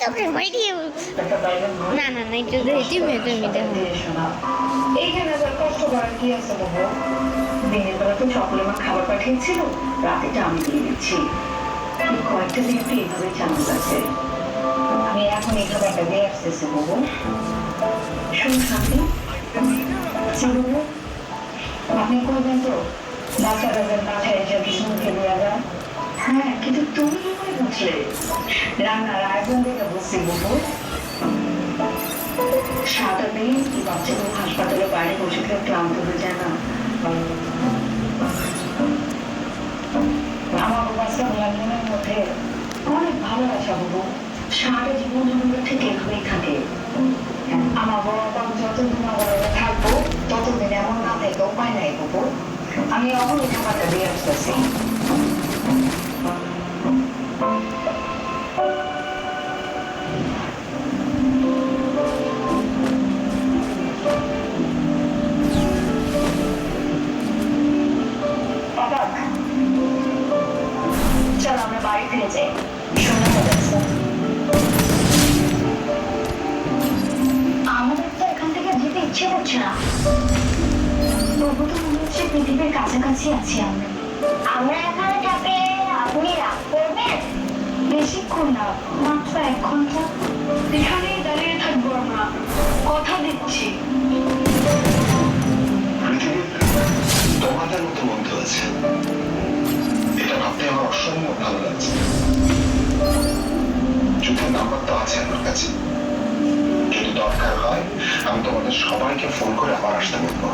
তোকে মাইরিয়ে না না না এটা তুমি দেখো এইখানে আবার কষ্ট করার কি আছে বাবু? দিনের বেলা তো সকলে মা খাবার পাঠিয়েছিল, রাতেটা আমি দিয়ে দিচ্ছি। কয়েকটা দিন একটু এইভাবে চালানো যাচ্ছে। আমি এখন এই খাবারটা দিয়ে আসতেছি বাবু। শুনুন শান্তি, বাবু আপনি করবেন তো বাচ্চাটা যেন মাথায় এসে কিছু মুখে দেওয়া যায়। হ্যাঁ, কিন্তু তুমি কি করে বুঝলে? রান্নার আয়োজন দেখে বুঝছি বাবু। সারাটা দিন এই বাচ্চাগুলো হাসপাতালের বাইরে বসে থেকে ক্লান্ত হয়ে যায় না। আমার বাচ্চা লালনের মধ্যে অনেক ভালোবাসা বাবু। সারাটা জীবন জন্মের থেকে এভাবেই থাকে। আমার বড় বাবা যতদিন আমার থাকবো ততদিন এমন না থেকে উপায় নাই বাবু। আমি এখন এই খাবারটা দিয়ে আসতেছি। চলো আমরা বাড়ি ফিরে যাই। সন্ধ্যা হয়ে যাচ্ছে। আমাদের তো এখান থেকে যেতে ইচ্ছে করছে না। তবু তো মনে হচ্ছে পৃথিবীর কাছাকাছি আছি আমরা। আমরা এখানে থাকলে আপনি রাগ করবেন? বেশিক্ষণ না, মাত্র 1 ঘন্টা। এখানেই দাঁড়িয়ে থাকবো আমরা, কথা দিচ্ছি। তোমাদের মতো বন্ধু আছে, এটা ভাবতে আমার অসম্ভব ভালো লাগছে। যুদ্ধের নাম্বার তো আছে আমার কাছে, যদি দরকার হয় আমি তোমাদের সবাইকে ফোন করে আবার আসতে বলবো।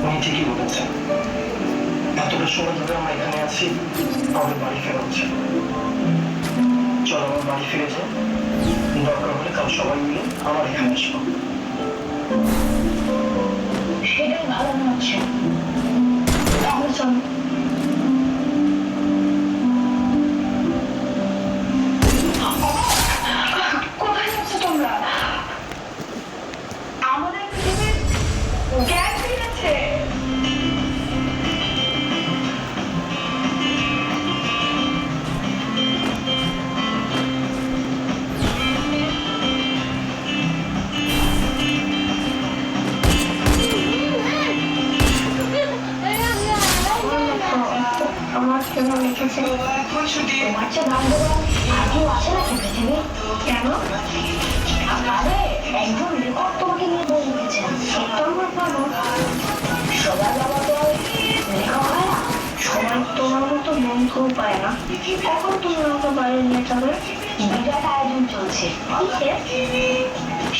উনি ঠিকই বলেছেন, এতটা সময় ধরে আমরা এখানে আছি, আমাদের বাড়ি ফেরা হচ্ছে। চলো আমার বাড়ি ফিরে যাই, দরকার হলে কাল সবাই মিলে আমার এখানে আসবো। সেটাই ভালো মনে হচ্ছে। তাহলে চলো। কোথায় যাচ্ছ তোমরা? আমাদের পৃথিবীর জ্ঞান ফিরেছে। আমার কেমন লিখেছে তোমার চেয়ে ভাগ্যবান আর কেউ আছে নাকি পৃথিবী? কেন? আরে একজন লেখক তোমাকে নিয়ে বই লিখেছেন, এটা আমার ভালো। সবার বাবা তো লেখক হয় না, সবাই তোমার মতো বন্ধু পায় না। এখন তুমি আমাকে বাইরে নিয়ে যাবে, বিরাট আয়োজন চলছে।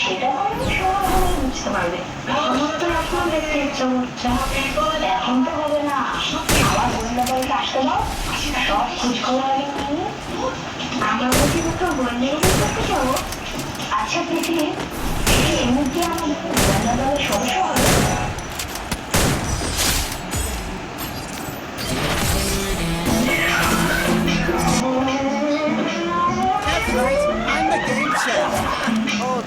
সেটা সময় হলে বুঝতে পারবে। আমার তো এখন দেখতে ইচ্ছা করছে, এখন তো হবে না। আবার গোয়েন্দা বাড়িতে আসতে দাও, সব খোঁজ খবর আগে নিয়ে আমরা পৃথিবীতে গোয়েন্দা করতে যাবো। আচ্ছা পৃথিবী, এমনি আমাদের গোয়েন্দা দলের সদস্য হবে? That's right, I'm the game chef. Oh,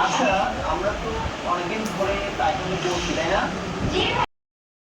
আচ্ছা, আমরা তো অনেকদিন ধরে তাইকোয়ান্ডো করছি, তাই না?